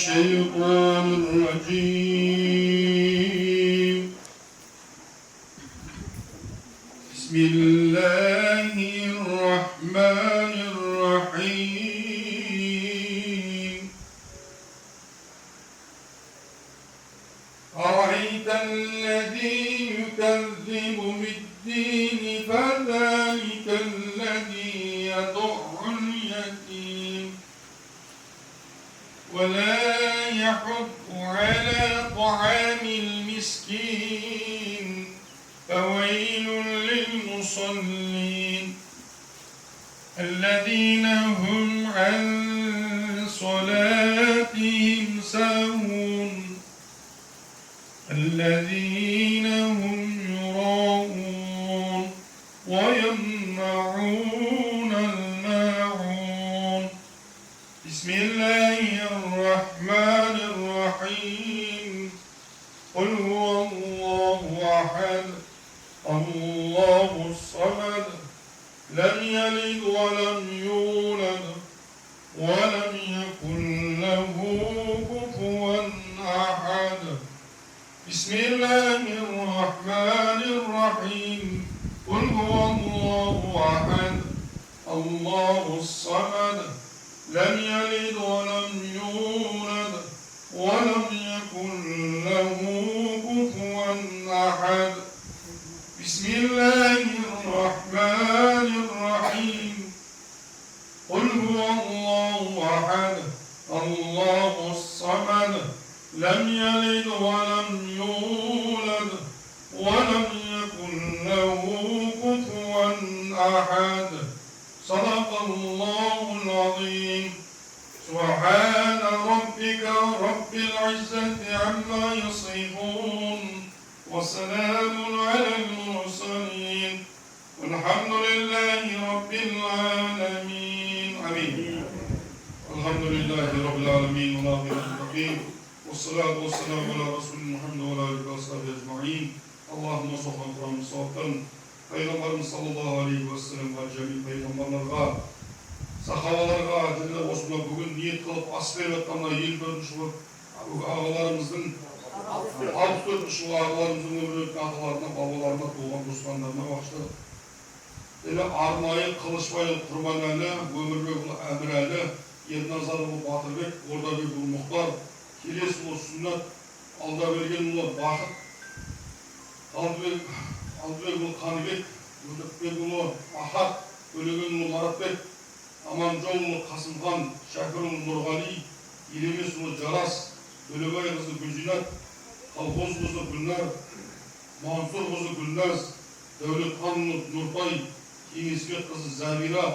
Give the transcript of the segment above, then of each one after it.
الشيطان الرجيم. بسم الله الرحمن الرحيم. أرأيت الذي يكذب بالدين فذلك الذي يدع اليتيم ولا يحض على طعام المسكين فويل للمصلين الذين هم عن صلاتهم ساهون الذين هم يراءون ويمنعون الماعون. بسم الله الرحمن الرحيم. قل هو الله أحد الله الصمد لم يلد ولم يولد ولم يكن له كفوا أحد. بسم الله الرحمن الرحيم. قل هو الله أحد الله الصمد لم يلد ولم يولد ولم يكن له كفوا أحد. بسم الله الرحمن الرحيم. قل هو الله أحد الله الصمد لم يلد ولم يولد ولم يكن له كفوا أحد. صدق الله العظيم. سبحان ربك رب العزة عما يصفون وسلام على المرسلين والحمد لله رب العالمين. آمين. الحمد لله رب العالمين والعاقبة للمتقين والصلاة والسلام على رسول محمد وعلى آله وصحبه أجمعين. اللهم صل وسلم Peygamberimiz sallallahu aleyhi ve sellem ve cemi peygamberlerine, sahabalarga, және осында бүгін ниет қылып ас беріп жатқанына 54 жыл ағаларымыздың 64 жыл ағаларымыздың өмірін аталарына, бабаларына, туған туысқандарына бағыштадық. Және арнайы Қылышбайұлы Құрманәлі, Өмірбекұлы Әмірәлі, Ерназарұлы Батырбек, Ордабекұлы Мұхтар, Келесұлы Сүннат, Алдабергенұлы Бақыт, Алдыбекұлы Қаныбек, Өтепбекұлы Ахат, Өлегенұлы Маратбек, Аманжолұлы Қасымхан, Шәкірұлы Нұрғали, Елемесұлы Жарас, Өлебайқызы Гүлжинат, Қалқозқызы Гүлнар, Мансұрқызы Гүлназ, Дәулетханұлы Нұртай, Кеңесбекқызы Замира,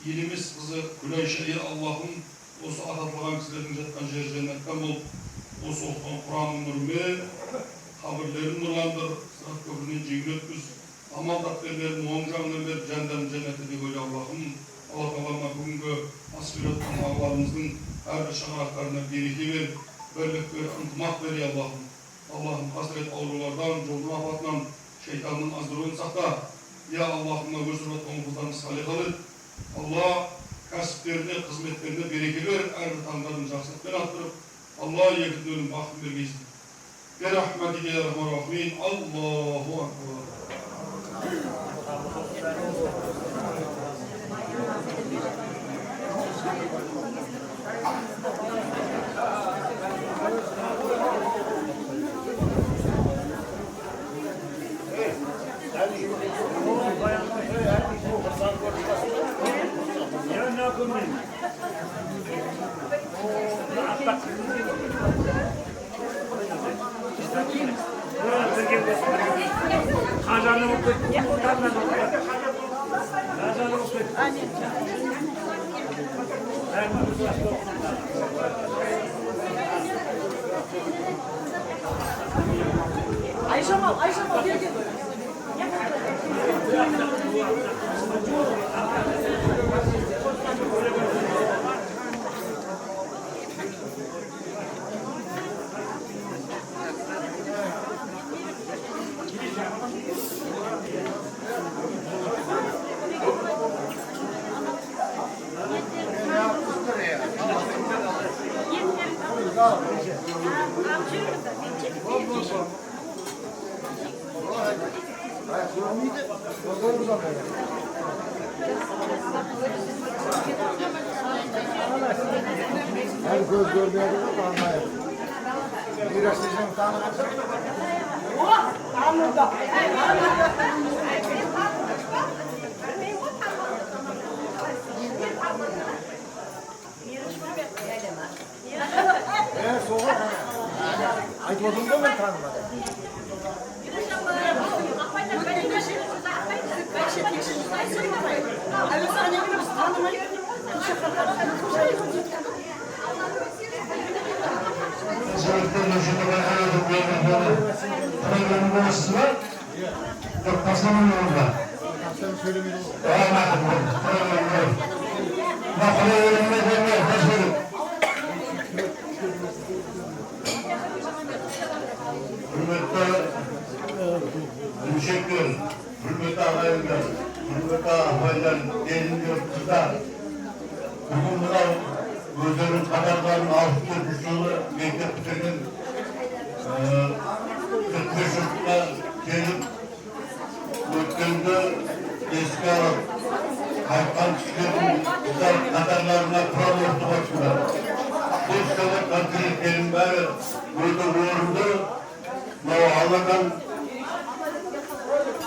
Елемесқызы Күлайша. Аллахым осы ататылған кісілердің жатқан жер жәннаттан болып, осы оқыған Құранның нұрымен қабірлерін нұрландыр, сырат көпірінен жеңіл өткіз, аман тақдирлерін оң жағынан бер, жандарын жәннаты деп ойлай. Аллахым, Алла тағалама бүгінгі ас беріп жатқан ағаларымыздың әрбір шаңырақтарына береке бер, бірлік бер, ынтымақ бер. Аллахым, қасірет аурулардан, жолдың апатынан, шайтанның аздыруын сақта. Аллахым, өсіріп жатқан қыздарымыз салих қыл ет. Алла кәсіптеріне, қызметтеріне береке бер, әрбір таңдарын жақсылықпен арттырып, Алла екінші өлім бақытын бергейсін. برحمتك يا ارحم الراحمين. الله اكبر. Ayşemal, gel gel. Her göz görmeye de anlayın. Bir yaşayacağım tanrıcım. Anında. Soğuk. Aytmadın da ben tanımadım. Yok, taslamın yolunda. Sen söylemeyin. Teşekkür. Hürmetli ağabeyler, hürmetli ağabeyler, gelin kızlar. Bugün buna gözlerin kadarlarının altı düşüğü mektep bitirdim. 45 yaşında gelip ötümde eski alıp kalpten çıkıyorum. Kızlar kadarlarına kural orta başında. Bu sene kantinliklerin beri burada uğurdu.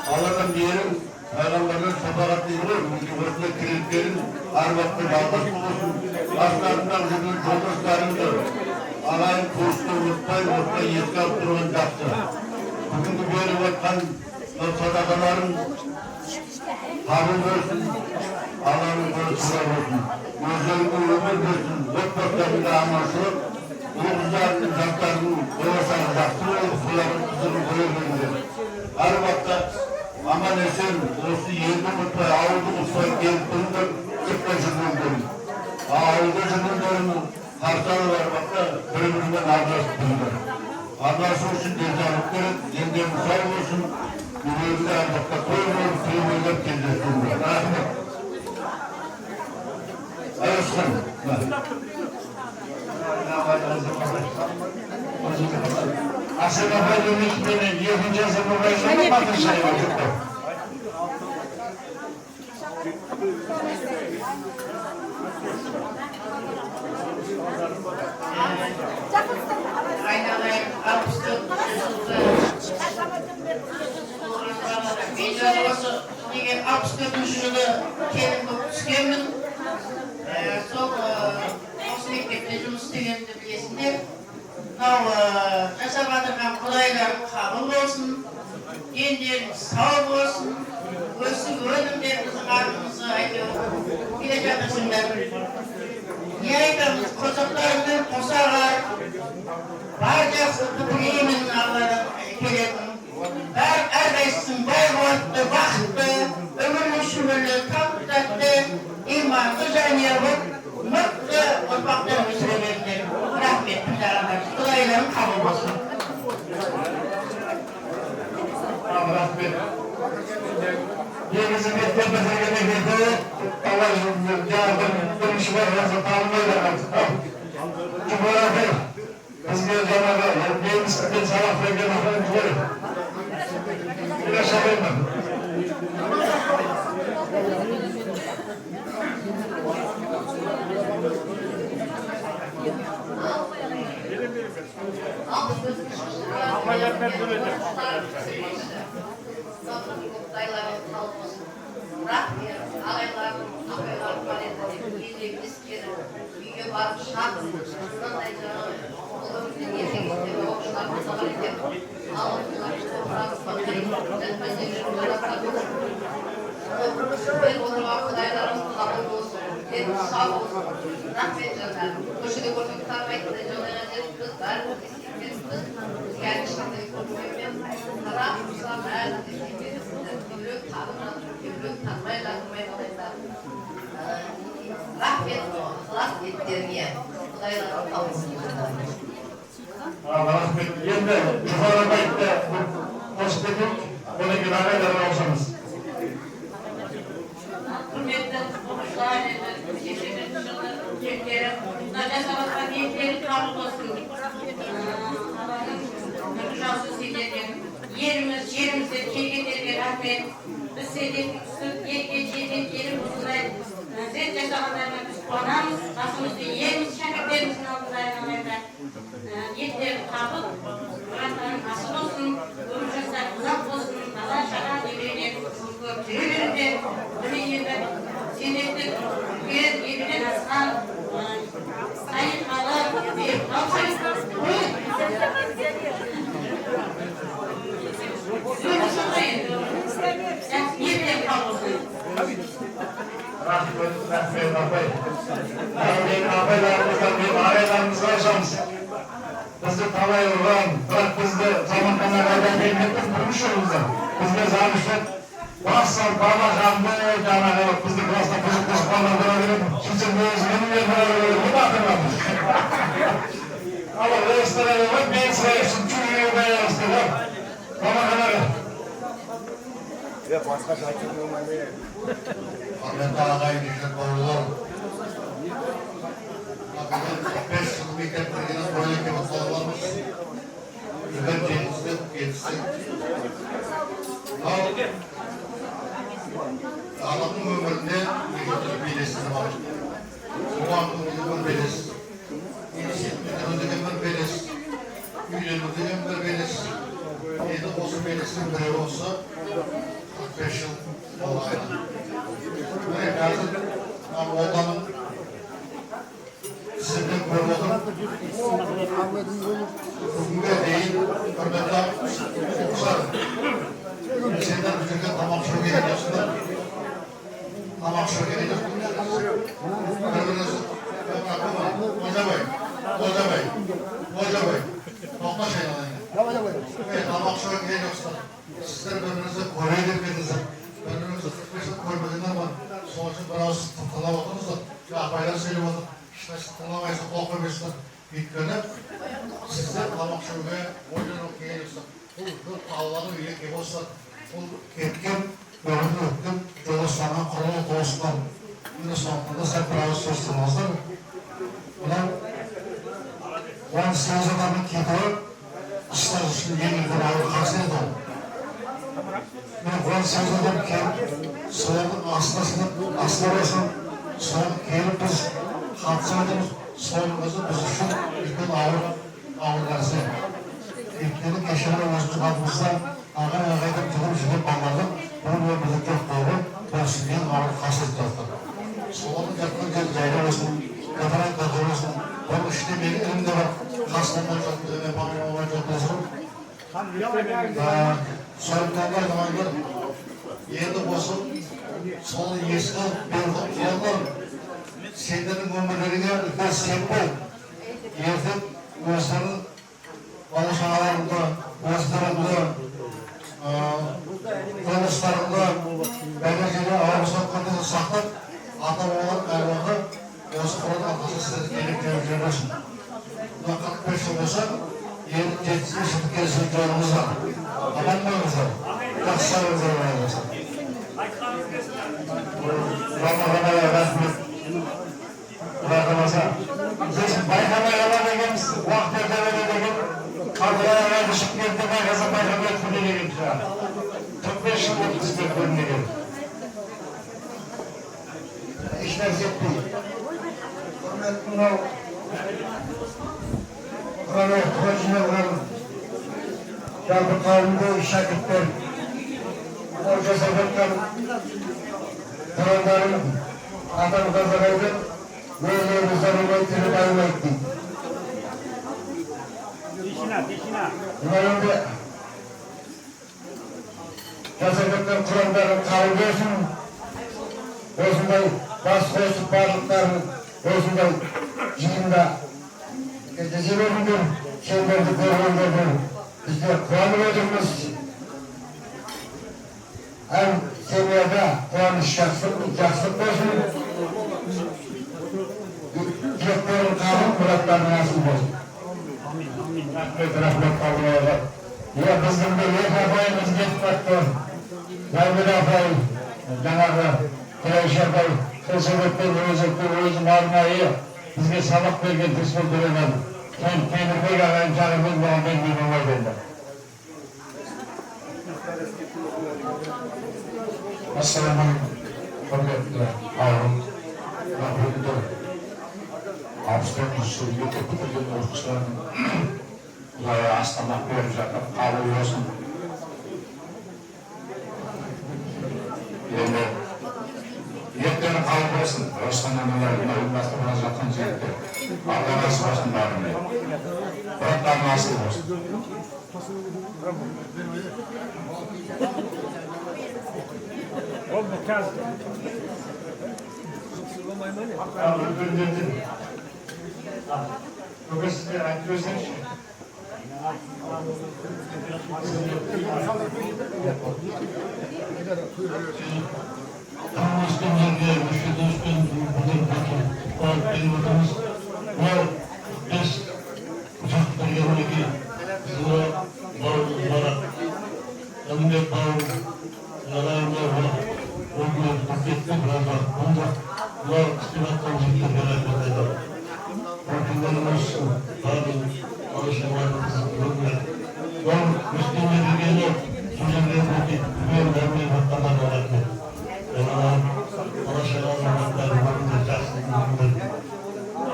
Allah'tan diyelim, Peygamber'in şefaatli olur, mülkübetine kiritlerin her vakti bağdaş bulursun. Başlarından vücudun çocuklarındır. Alayın kursu, unutmayın, yetki yaptırılın yaptı. Bugünkü böyle vatan sadakaların kabul olsun, Allah'ın konusuna olsun. Gözlerini ömür versin, dört amaçlı, bu kızların zatlarının koyasan yaptırıyor, suların kızının koyabilir. Her vakti aman esen, olsun yerine mutlu, ağırdı mutlu, gelip durumda 45 yılındır. Ağırdı yılındır, harcalı var vakti, bölümünden ağırlaşıp durumda. Ağırlaşıp için dezalıkları, yeniden sağ olsun, bu bölümde vakti koymuyor, kıyımlar kendisi durumda. Rahmet. Ayasın. Aslında ben ümitlerin yapacağız ama ben yapmadım şey var. Aynalar almıştım. Bir olsa negen almıştım şurada kendim tükendim. Sol olsun mektepte жұмыс істегенімді білесіңдер. Мынау жасап жатырған құдайларың қабыл болсын, дендеріңіз сау болсын, өсіп өнімдеріңіздің артыңызға әйтеуір келе жатырсыңдар. Не айтамыз, қосақтарыңмен қосаға бар жақсылықты тілеймін Алладан келетін. Әрқайсысың бай қуатты, бақытты, өмірлі шүмірлі, татты, иманды жанұя болып, мықты ұрпақтар өсіре беріңдер. Рахмет, тыңдағандар. Құдайларың қабыл болсын. Rahmet. Негізі мектеп бітіргеннен кейін Алла жардың бірінші барғансы танымайды. Жұбарады. Бізге жаңағы немістіктен сабақ берген ағайын ғой. Yaşamayмын. Rahmet. Енді жұқарыда айтты, қосып кетейік, одан кейін ағайдарға ауысамыз. Құрметті оқушылар, кешегі жылы келгені, мына жасап жатқан ниеттерің қабыл болсын. edip üstü yerim uzunay zet yaşamanlarına biz konamız, basımızda yerimiz, şakaklerimizin altındaydı. Yetleri kapıp, Murat'ın asıl olsun, Örümcekler uzak olsun, Allah şaka devreye görüntülerinde, böyle yerler, senetli, yerine aslan, sayın Allah, bir kalsayız, Rahmet ağabey. Ağabeylerimizden bir ailelerimiz yaşamış. Bizi tanıyırlar, bırak bizi Samarkand'a gelmekte kurmuş olurlar. Bizde zamışlar, bassal, bağlakandı, canağı, bizi klasta kızık bağladırabilir. Sizin bu özgünün yerine bu bakırlarmış. Ama reistlere yok, ben sayısın, çürüyor beyazdılar. Samarkand'a. Ya başka şarkı olmalı. Ahmet Ağa'yı düşün doğrular. Bakın 5 yıl mektep verdiğiniz böyle bir masallarımız. Güven kendisi. Ağlamın ömründe bir bilesiniz var. Bu anın ömür beles. İnişimizin ömür beles. Yüzümüzün ömür beles. Yedi olsun belesin biri olsa 45 yıl olaydı. Böyle lazım. Ama odanın sizinle kurulduğum bugüne değil, hürmetle kuşlar. Senden üzerinde tamam çok geliyorsunlar. Tamam çok geliyorsunlar. Birbiriniz, Hoca Bey, nokta şeylerine. Evet, tamam çok geliyorsunlar. Sizler birbirinizi koruyabilirsiniz. Birbirinizi 45 yıl koymadığından var. Sonuçta biraz tıklamadınız da, ya paylar söylüyordu. İşte tıklamayızsa, korkmayızsa, bitkiler. Sizler tamam şöyle, oyunun okuyabilirsiniz. Bu Allah'ın üyelik gibi olsa, bu etkin, görüntü etkin, Yunuslan'ın kurulu dostlar. Yunuslan'da sen biraz sözsünüzler. Bunlar, 18 adamın kitabı, İşte şimdi yeni bir ağır karşıydı. Ben 18 adam kelip, soğudun aslarısın, soğudun kelip biz hatsaydımız, soğudumuzu biz için ilkin ağır karşı. İlkinin geçirme özümüz altımızda ağır ağaydım, tüdüm jülüp bağladım, bunun ve birlikte doğru, ben şimdiyen ağır karşıydı yaptım. Soğudun yakın gel yaylar olsun, yaparak kadar olsun, bunun işte benim elimde var. Hastanlar çok güzel, yapamıyorlar çok güzel. Soyuntanlar zamanlar yerinde olsun, sonra yeşil, bir yanlar seyirlerin ömürlerine ülke seyirler. Yerde gözlerin alışanalarında, gözlerinde, konuşlarında, belirgeli ağır sokaklarında saklar, adam olan ervahı, olsun orada arkası size gelip görürürsün. 45 yıl olsa, yerin geçtiği şimdi gelişim yolumuz var. Aman mı olacak? Kaçlarımız olacak. Ramazan'a rahmet. Bırakılmasa. Biz baykamaya gelmiş, vakti ödemede dedim. Kadroya düşüp geldi, baykası baykamaya tümüne gelmiş ya. 45 yıl oldu size önüne geldi. İşler zetti. Hürmet Kur'an'ı kılıcına vuralım. Rabbi kavminde şakitler, hoca sebepler, tarafların adam kazanaydı, neylerimizden ümetini daim etti. Bunların da sebepler Kur'an'ların kavmi olsun, olsunday bas koşup varlıkların olsunday cihinde Gecelerimdir, şeylerde görüldürdür. Bizde Kur'an-ı Kerim'imiz hem seviyede Kur'an-ı Şahsık olsun, dileklerin kabul muratlarına nasip olsun. Rahmet kavmaya. Ya bizim de yek yapayımız gitmektir. Mevlid yapayı, Cenab-ı Kureyş yapayı, sebepler, özü marmayı, bizge sabak vergen tüsbül dönemedi. Kendime gelen canımız bana ben bilmem var dediler. Assalamualaikum. Hürmetli Harun Rahmetli Abstan Suriye'de bitirgen okuçlarının uzaya aslamak verip жатыр, kabul olsun. Енді ертеңі қабыл болсын, Ростан аналарына ұйымдастырып жатқан жерде. Алла разы болсын бәріне. Бұраттарың асыл болсын. Бүгін сіздер айтып өздеріңізші. Tanıştığım yerге, müşahede ettiğim bu benim vatanımız var. Biz uçak birliğindeki zıra bağımlılara, emniyet bağımlı, yararlar var. O gün paketli biraz var. Onda bunlar istilattan ciddi felaket eder. Farkındalarımız tabi alışamalarımızı görmüyor. Ben Müslüman bilgiler, Suriye'deki güven vermeyi hakkında öğretmen.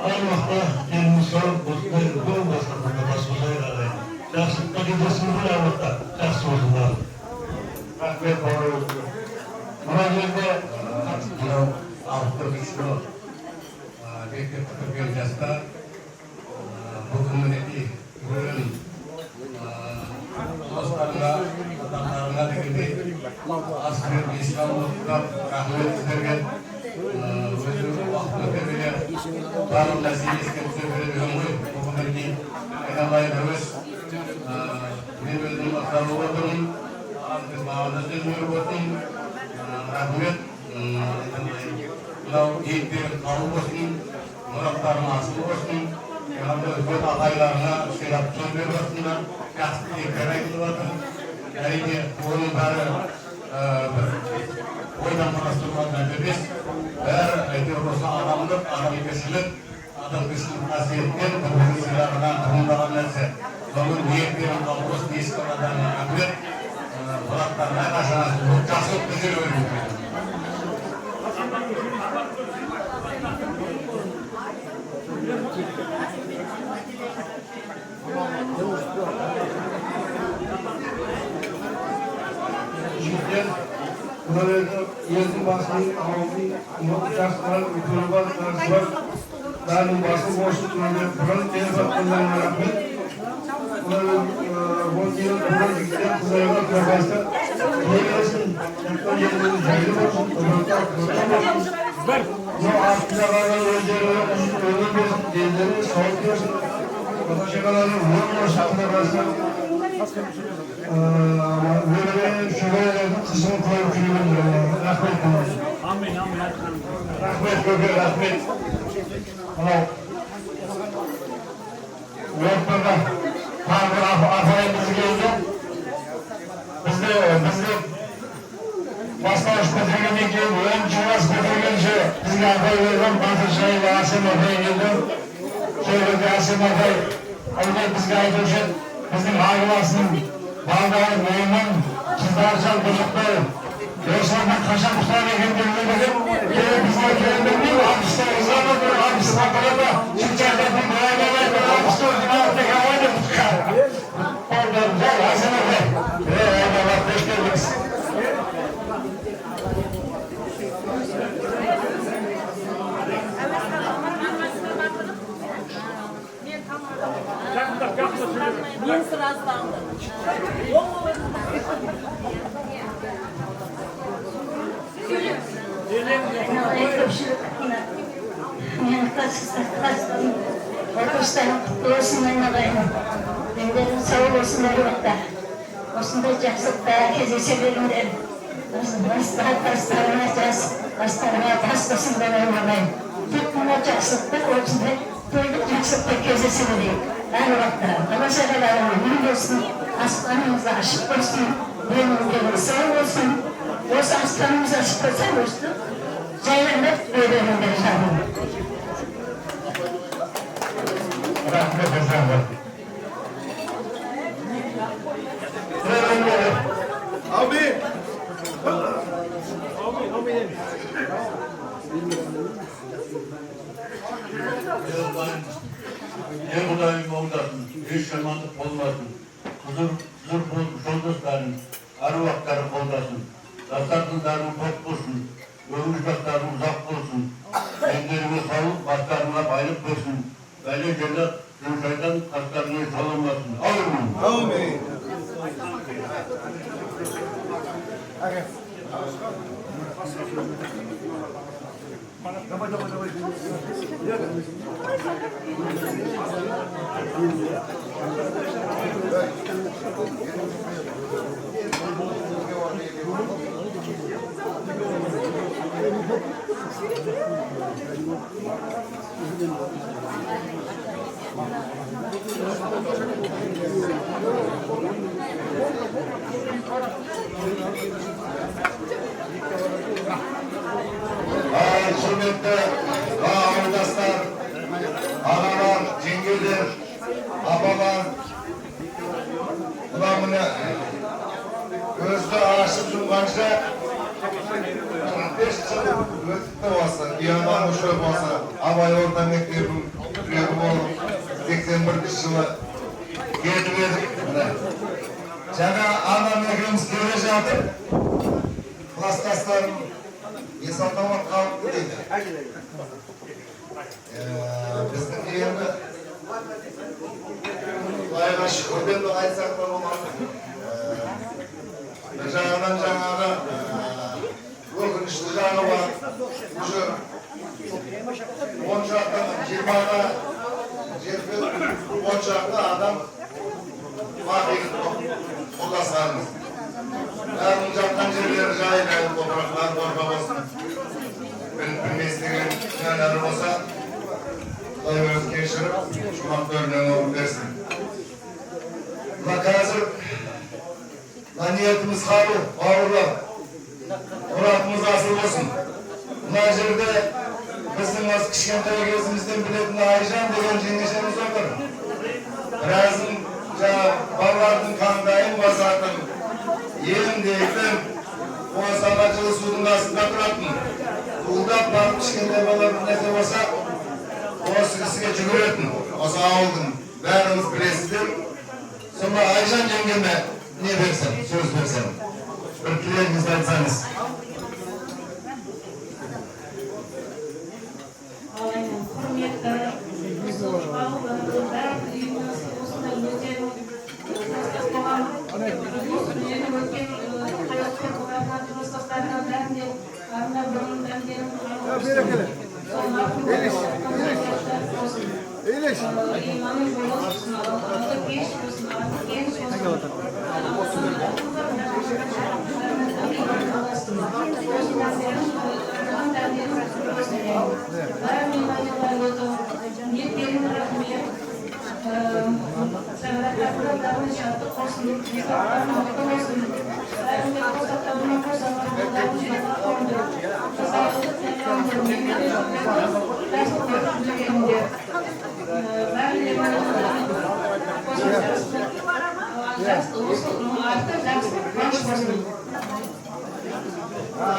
Аймақта еліміз бар, осындай үлкен бастапында басымызға қарай. Жақсылыққа кетесің бұл аймақта, жақсы болсыңдар. Рахмет бауыр. Мына жерде мынау алты кісі мектеп бітірген жастар бүгін мінекей бүгін достарына, отандарына дегендей ас беріп еске алып рахмет сіздерге. Өзінің уақыт өте келе барлық нәрсе еске түсе берген ғой. Бүгіннен кейін айналайын өз. Мен өзім ақталып отырмын. Біз маған жүріп отырмын. Рахмет. Мынау ниеттерің қабыл болсын, мұраттарың асыл болсын. Өз ағайларына сыйлап сөз беріп отырсыңдар. Жақсы тілектер айтылып жатыр. Әрине оның бәрі бір ойдан қарастырылған нәрсе емес. Бәрі әйтеуір осы адамгершілік қасиеттен бір-бірін сыйлағаннан туындаған нәрсе. Соның ниеттерін қабыл болсын, ескі адамға рахмет. Мұраттарың әрқашан жақсылықты жүре беріңіздер. Елдің басының ауылдың жастар, үлкені бар, қарсы бар. Бәрінің басы болсын, бұрын келіп жатқандарына рахмет. Ол кейін бұлар жігіттер қызайға қорғасты. Елесін, жақтан елдің жайлы болсын, ұмыртта көрген болсын. Бұл артына қалған өздері өмір болсын, елдері сауыт болсын. Оташығалардың өмір шақына басына. Böyle şöyle kısmı koyup külüyorum. Rahmet olsun. Amin. Rahmet gökü, rahmet. Ama yurtlarda tanrı afayımız geldi. Bizde başlamış bitirgenden keyin önce vas bitirgençe bizga afay vergan Batır Şahil Asim afay geldi. Şöyle Asim afay albatta bizga aytuvchi bizning ailasining baldalar o'yindan qizlarcha qo'shiqlar yoshlardan qachon uxlar ekanligini bilib kelib bizga keldim alqishlar uzoqda bir alqishlar qarata shunchalik bir muolajalar bir alqishlar jinoyatga havoda chiqadi. Qolgan joy asalada ayollar teşkilimiz. Men sırazlandım. Arkadaşlarım kutlu olsun aynalayın. Benlerim sağ olsun aynalıkta. Osunda жақсылықта кездесе беріңдер. Бастарыңа тас басымдан айналайын. Тек мына жақсылықта осындай тойлық жақсылықта кездесе берейік. Әр уақытта бала-шағаларың үй болсын, аспанымыз ашық болсын, өмірің сау болсын. Осы аспанымыз ашық болса, өстіп жайланып өйлеріңдер жаным. Rahmet efendim. Abi! dumanlık olmasın. Huzur bulmuş oldukların arvakları koldasın. Tasardıkların top bulsun. Görmüşlüklerin uzak bulsun. Kendilerine salıp başlarına bayılıp dursun. Böyle cennet gümüşaydan taşlarını salınmasın. Amin. Amin. Hürmetli ağırdaşlar, ağalar, cengiler, abalar, ulamını gözde aşıp sunganca 5 yıl ötüpte olsa, iyanlarını şöyle olsa, Abay Orta Mektebim, Türeğim olup 81 yılı geldiler. Жаңа анам екеуміз келе жатып, класстастарым есалтамат қалыпты дейді. Біздің енді Құдайға шүкірден айтсақ та болады. Бір жағынан жаңағы өкінішті жағы бар. Уже 10 жақтан 20-ға жетіп 10 жақты адам қолдасарымыз. Бәрінің жатқан жерлері жайын топырақтар борға болсын. Білместеген кінәлері болса, Құдай өзі кешіріп, жұмақ бөрінен орын берсін. Мына қазір ниетіміз қабыл, бауырлар, мұратымыз асыл болсын. Мына жерде біздің осы кішкентай кезімізден білетін Айжан деген жеңгешеміз отыр. Біразын балалардың қандайын басатын, елім дейтін, осы ана жылы судың астында тұратын, ұлдап барып кішкентай балалардың нәрсе болса, осы кісіге жүгіретін, осы ауылдың бәріміз білесіздер. Сонда Айжан жеңгеме не берсем, сөз берсем, бір тілегіңізді айтсаңыз. Құрметті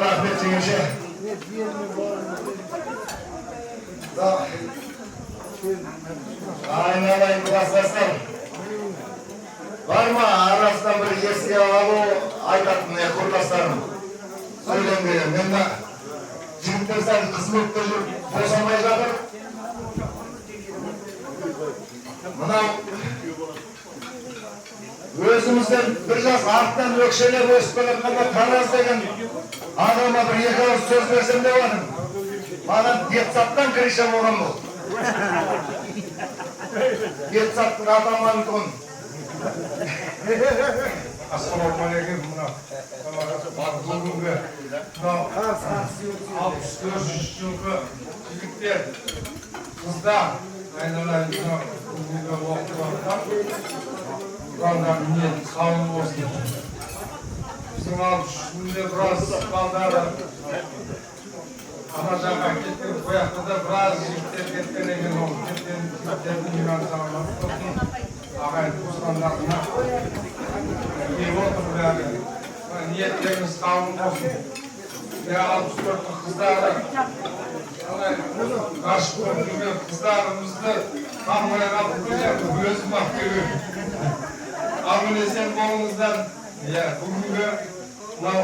Rahmet Cengiş'e. Aynalayın klaslaslar. Var mı arasından bir eski alı aytatın kurtaslarım? Söylenmeyen. Ben de jigitler sen kızmette жүріп босамай жатыр. Мынау өзімізден бір жас артынан өкшелеп өсіп келатқанда Тараз деген анама бір екі ауыз сөз берсем деп едім. Маған детсаттан крыша болған бұл. Детсаттың атаман тұғын. Ассалаумағалейкум. Бүгінгі 64 жылғы жігіттер, қыздар, айналайын бүгінгі уақытта Құрандағы ниет қабыл болсын. Біздің алып үшінде біраз балдары ана жаққа кеткен, қояқты да біраз жігіттер кеткен екен ол. Кеткен жігіттердің иман саламат болсын. Ағайын туысқандарына келіп отыр бәрі. Ниеттеріңіз қабыл болсын. 64 қыздары ғашық болып жүрген қыздарымызды қамай қалып өзім-ақ келіп аман есен болыңыздар. Бүгінгі мынау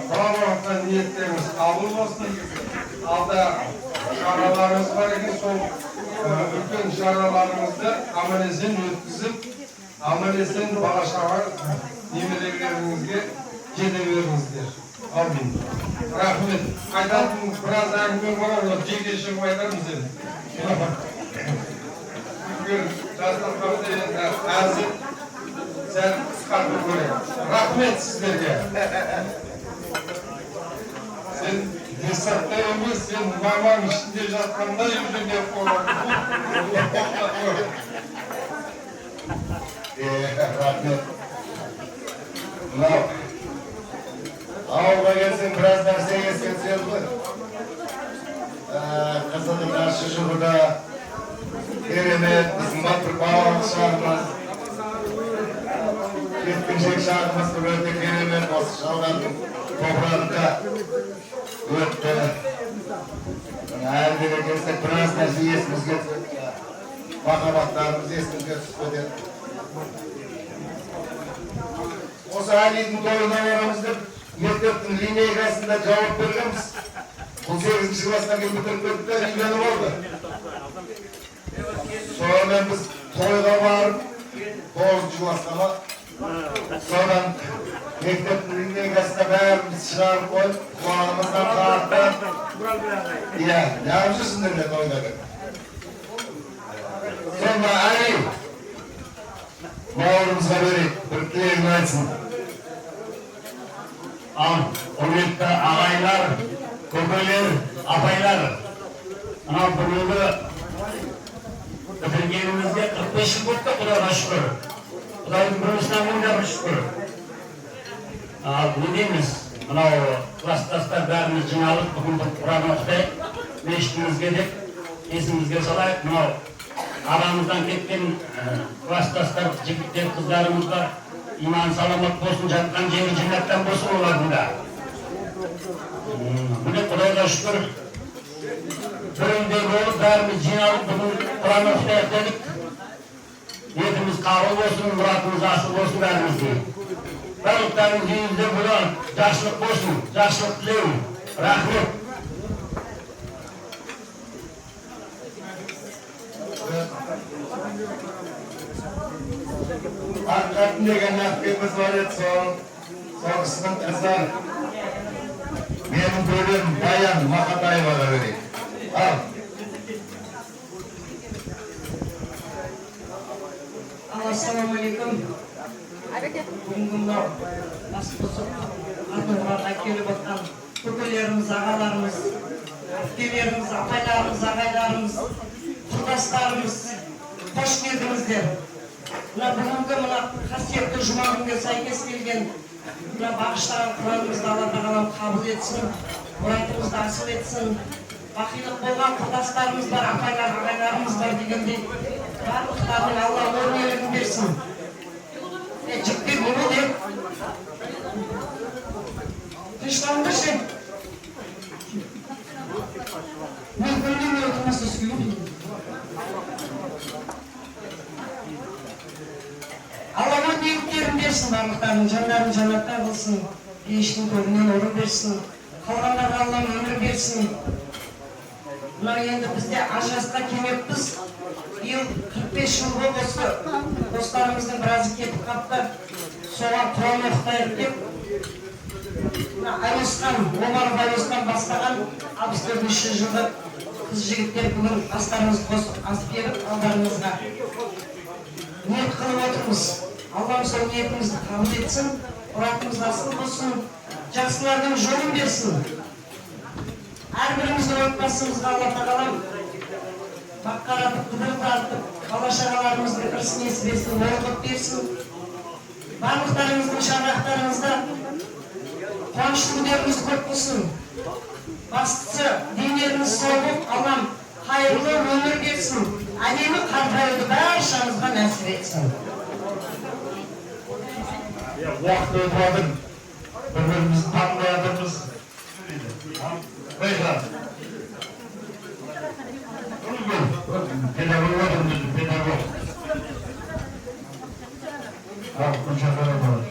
құран оқытқан ниеттеріңіз қабыл болсын. Алда шараларымыз бар екен, сол үлкен шараларымызды аман есен өткізіп, аман есен бала шаға немерелеріңізге жете беріңіздер. Амин. Рахмет. Айтатын біраз әңгіме бар, оны жеке шығып айтармыз енді. Жастарымызды енді әзір сәл қысқартып көрейік. Рахмет сіздерге. Сен десатта емес, сен мамаң ішінде жатқанда үйренде Рахмет. Мынау ауылға келсең біраз нәрсе еске түседі ғой. Қызылдың қарсы жұрда керемет біздің батыр бауырымыз шағымыз, жеткіншек шағымыз бір өте керемет осы шалғардың топырағында өтті. Әлдеге келсек біраз нәрсе есімізге түседі. Махаббаттарымыз есімізге түсіп кетеді. Осы Әлидің тойына барамыз деп мектептің линейкасында жауап бергенбіз. Бұл 8-ші класқа келіп бітіріп кетті, үйленіп алды. Сонымен біз тойға барып, 9-ші класқа ма? Содан мектептің линейкасында бәріміз шығарып қойып, құлағымыздан қағып. Иә, неғып жүрсіңдер ме тойда деп. Сонда Әли бауырымызға берейік, бір тілегін айтсын. Құрметті ағайлар, көкелер, апайлар, мынау бүгінгі бітіргенімізде 45 жыл болыпты, Құдайға шүкір. Құдайдың бірісіне мыңдап шүкір. Не дейміз, мынау кластастар бәріміз жиналып, бүгінгі Құран оқытайық, мешітімізге деп есімізге салайық. Мынау арамыздан кеткен кластастар, жігіттер, қыздарымызға иман саламат болсын, жатқан жері жинаттан болсын олардың да. Міне Құдайға шүкір, бір үйде болып, бәріміз жиналып, бүгін Құран оқытайық дедік. Ниетіміз қабыл болсын, мұратымыз асыл болсын бәрімізге. Барлықтарыңыз үйіңізде бұдан жақсылық болсын, жақсылық тілеуін. Рахмет. Аққатын деген әпкеміз бар еді, соғысының қызы. Менің бөлем Баян Мақатаеваға берейік. Ал. Ассалаумағалейкум. Бүгінгі мынау бас қосып артуарға келіп отқан көкелеріміз, ағаларымыз, әпкелеріміз, апайларымыз, ағайларымыз, құрдастарымыз, қош келдіңіздер. Бүгінгі мына қасиетті жұма күнге сәйкес келген бағыштаған Құранымызды Алла тағалам қабыл етсін, мұратымызды асыл етсін. Бақилық болған құрдастарымыз бар, апайлар, ағайларымыз бар дегендей барлықтарының Алла өр-ерлігін берсін. Жігіттер не болды? Тынышталыңдаршы. Мен көңіліме отырмаса сөйлеймін. Алла өр ниеттерін берсін, барлықтарының жандарын жаннатта қылсын, пейіштің көбінен орын берсін, қалғандарға Аллам өмір берсін. Мынау енді бізде ажырасқа келмеппіз. Биыл 45 жыл болып осы достарымыздың біразы кетіп қапты. Соған Құран оқытайық деп Айосқан, Омаров Айосқан бастаған 64-ші жылғы қыз жігіттер бүгін астарымызды қосып асып беріп алдарыңызға ниет қылып отырмыз. Аллам сол ниетімізді қабыл етсін, мұратымыз асыл болсын, жақсылардың жолын берсін. Әрбіріміздің отбасымызға Алла тағалам баққаратып, қыдыртатып, бала-шағаларымыздың ырыс несібесін оқып берсін. Барлықтарыңыздың шаңырақтарыңызда қуанышты күндеріңіз көп болсын. Бастысы денеріңіз сау болып, Аллам қайырлы өмір берсін. Әдемі қартаюды баршамызға нәсіп етсін. Уақыт өтіп жатыр. Бір-бірімізді танымай жатырмыз. Байқа. Педагог отырмыз, педагог. Gülçakar'a doğru.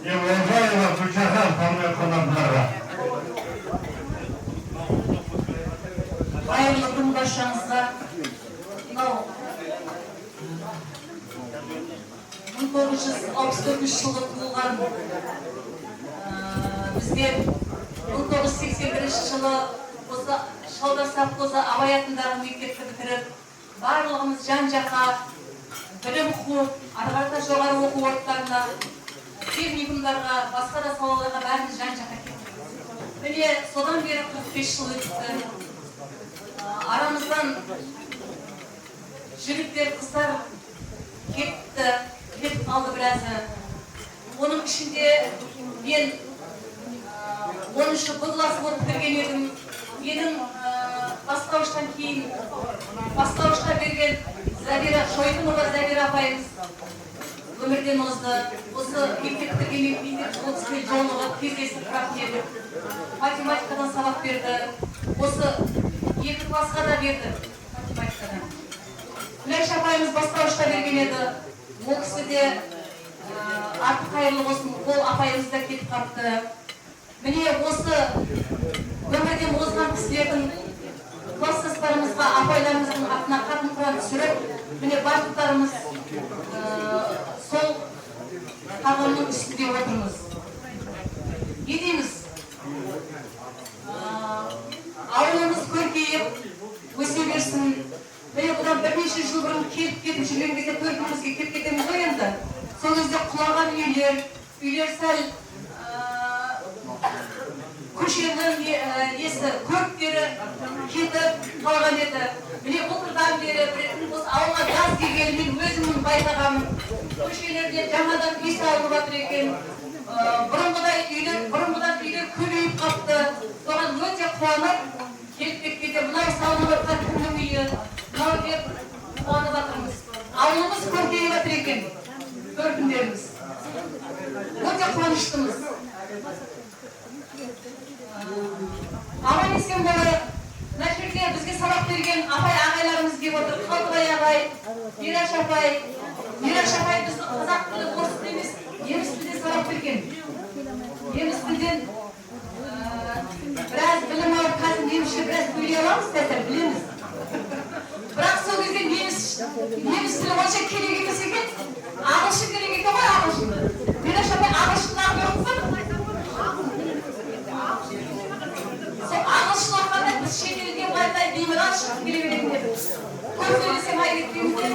Olcayeva Gülçakar tanıyan konaklara. Hayırlı gün başınızda. 1964 жылы туылған бізге 1981 жылы осы Шалдар совхозы Абай атындағы мектепті бітіріп, барлығымыз жан-жаққа білім қуып, ары қарата жоғары оқу орындарына, техникумдарға, басқа да салаларға бәріміз жан-жаққа кеттік. Міне содан бері 45 жыл өтті. Арамыздан жігіттер, қыздар кетті, кетіп қалды біразы. Оның ішінде мен 10-шы Б класс болып бітірген едім. Менің бастауыштан кейін бастауышқа берген Забира Шойқынова Забира апайымыз өмірден озды. Осы мектеп бітіргеннен кейін 30 жолығып кездесіп тұратын едік. Математикадан сабақ берді. Осы 2 классқа да берді математикадан. Күләш апайымыз бастауышқа берген еді. Ол кісі де аты қайырлы болсын, ол апайымыз да кетіп қалыпты. Міне осы өмірден озған кісілердің класстастарымызға, апайларымыздың атына қатын-құран түсіріп, міне барлықтарымыз сол тағамның үстінде отырмыз. Не дейміз? Ауылымыз көркейіп, өсе берсін. Міне бұдан бірнеше жыл бұрын келіп-кетіп жүрген кезде төркімізге келіп кетеміз ғой енді. Сол кезде құлаған үйлер сәл көшенің көріктері кетіп қалған еді. Міне былтырдан бері осы ауылға газ келгелі мен өзімнің байқағаным. Көшелерде жаңадан үй салынып жатыр екен. Бұрынғыдан үйлер көбейіп қапты. Соған өте қуанып келіп кеткенде мынау салынып жатқан кімнің үйі, мынау деп қуанып жатырмыз. Ауылымыз көркейіп жатыр екен. Көркіндеріміз. Өте қуаныштымыз. Аман-есен болайық. Мына жерде бізге сабақ берген апай-ағайларымыз келіп отыр. Қалдыбай ағай, Мираш апай. Мираш апай біздің қазақ тілі, орыс тілі емес, неміс тілде сабақ берген. Неміс тілден біраз білім алып, қазір немісше біраз сөйлей аламыз, қазір білеміз. Бірақ сол кезде неміс тілі онша керек емес екен. Ағылшын керек екен ғой, ағылшын. Мираш апай ағылшындағы оқысын. Ағылшын оқығанда біз шетелге бардай беймарал шығып келе беретін едік. Көп сөйлесем ай кеткенімде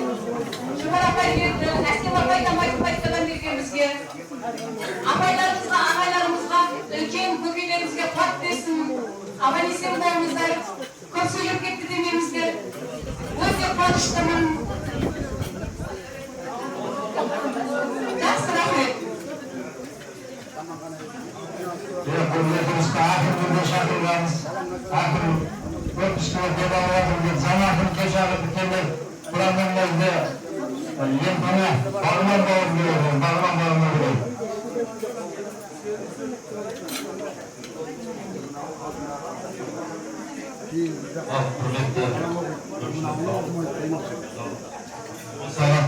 Жұмар апай берді, Әсем апай да математикадан берген бізге. Апайларымызға, ағайларымызға, үлкен көкелерімізге қуат берсін. Аман-есен болыңыздар. Көп сөйлеп кетті демеңіздер. Өте қуаныштымын. Жақсы, рахмет. Hürmetimizde ahirinde şarkılarımız, ahir öpüştüğü dedalarımız, zamanın keşarı bitenler, buranın nezde, yempana, barman bağım diyorum, barman bağımı diyorum. Mesela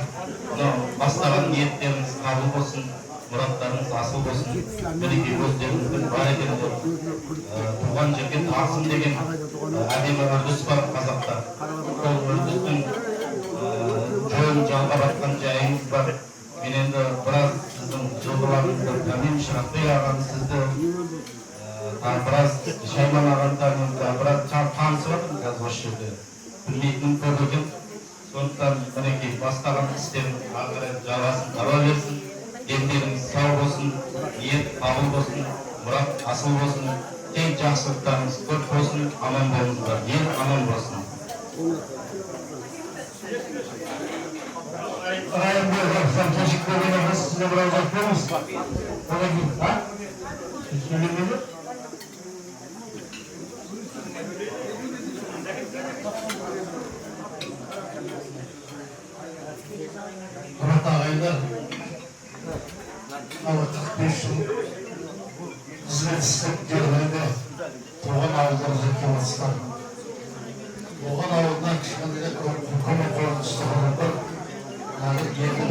бастаған ниеттерiniz kabul olsun, muratlarınız asıl olsun, bereke gözlerinizden var ekende, tuğan жерге тағзым деген әдемі үрдіс бар қазақта. Сол үрдістің жолын жалғап атқан жайыңыз бар. Мен енді біраз сіздің жылдыларыңызды танымын, Шырақбай ағаны сізді, біраз Шайман ағаны танымын, біраз танысып жатырмын қазір осы жерде. Білмейтінім көп екен. Сондықтан мінекей бастаған істерін ары қарай жалғасын таба берсін. Дендеріңіз сау болсын, ниет қабыл болсын, мұрат асыл болсын, тек жақсылықтарыңыз көп болсын, аман болыңыздар, ел аман болсын. Rayımda yapsam teşekkür ederim. Size biraz bakıyoruz. Ona git. Ha? Söylemeli. Murat ağaylar, 45 yıl hizmet istep gelmede Tuğan ağızlarımıza kemaslar. Tuğan ağızdan çıkan direkt hükümet kuruluşlarında yani yeni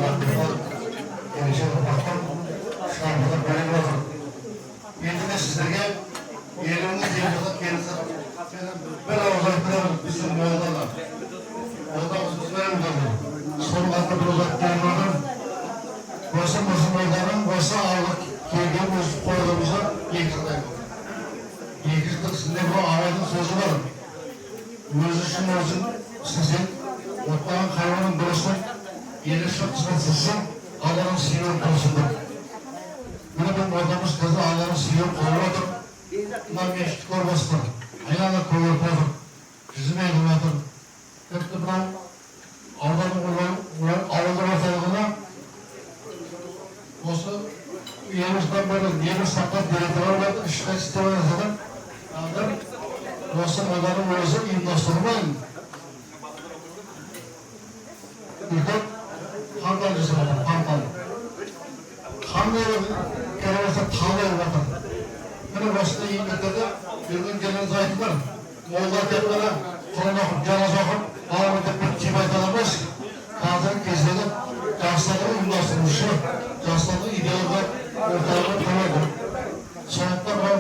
үшін молдалар. Молдамыз біздерін деді. Сол қатты бір ұзаттарынан осы мұсылмандардан осы ауылық келген өз қойылымызы 2 жылдай болды. 2 жылдық сінде бұл абайдың сөзі бар. Өз үшін өзін сізен, оттаған хайуанның дұрысын, елі шыртысынан сізсен, Allah'ın sihir konusunda. Bunu ben ortamız kızı Allah'ın sihir kovadır. Bunlar meştik olmasın. Ayağına kovadır. Bizim eğilmedir. Hep de ben Allah'ın ortalığına olsa yerimizden böyle yeri sakat direktör vardı. İşte sistemine zaten aldım. Olsa Allah'ın özü imdastırmayın. Ülket Handancısı var, handan. Handan kerevese tağlayı vardır. Yine başta İngiltere'de bir gün gelen zayıf var. Moğollar teplere Kur'an okup, canaz okup, ağabey tepki kibayet alamayız. Kazanın kezdeğinde yaşlarını uyumlaştırmışı, yaşlarını ideallar ortalığı koyuyordu. Soğukta ben